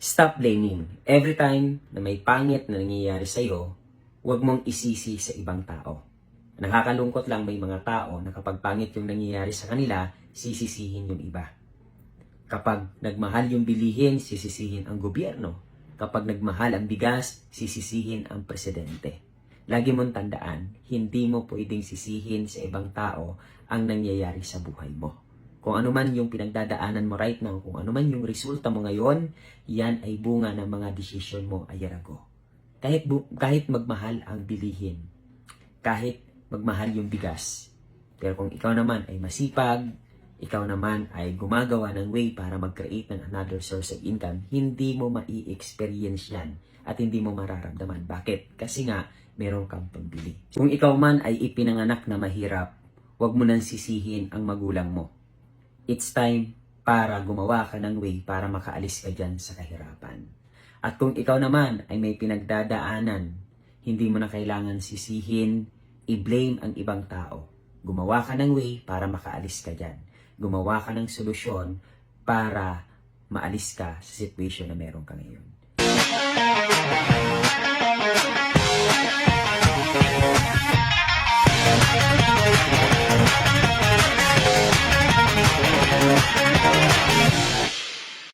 Stop blaming. Every time na may pangit na nangyayari sa'yo, huwag mong isisi sa ibang tao. Nakakalungkot lang may mga tao na kapag pangit yung nangyayari sa kanila, sisisihin yung iba. Kapag nagmahal yung bilihin, sisisihin ang gobyerno. Kapag nagmahal ang bigas, sisisihin ang presidente. Lagi mong tandaan, hindi mo pwedeng sisihin sa ibang tao ang nangyayari sa buhay mo. Kung ano man yung pinagdadaanan mo right now, kung ano man yung resulta mo ngayon, yan ay bunga ng mga desisyon mo a year ago. Kahit magmahal ang bilihin, kahit magmahal yung bigas, pero kung ikaw naman ay masipag, ikaw naman ay gumagawa ng way para mag-create ng another source of income, hindi mo mai-experience yan at hindi mo mararamdaman. Bakit? Kasi nga, meron kang pambili. Kung ikaw man ay ipinanganak na mahirap, huwag mo nang sisihin ang magulang mo. It's time para gumawa ka ng way para makaalis ka dyan sa kahirapan. At kung ikaw naman ay may pinagdadaanan, hindi mo na kailangan sisihin, i-blame ang ibang tao. Gumawa ka ng way para makaalis ka dyan. Gumawa ka ng solusyon para maalis ka sa situation na meron ka ngayon.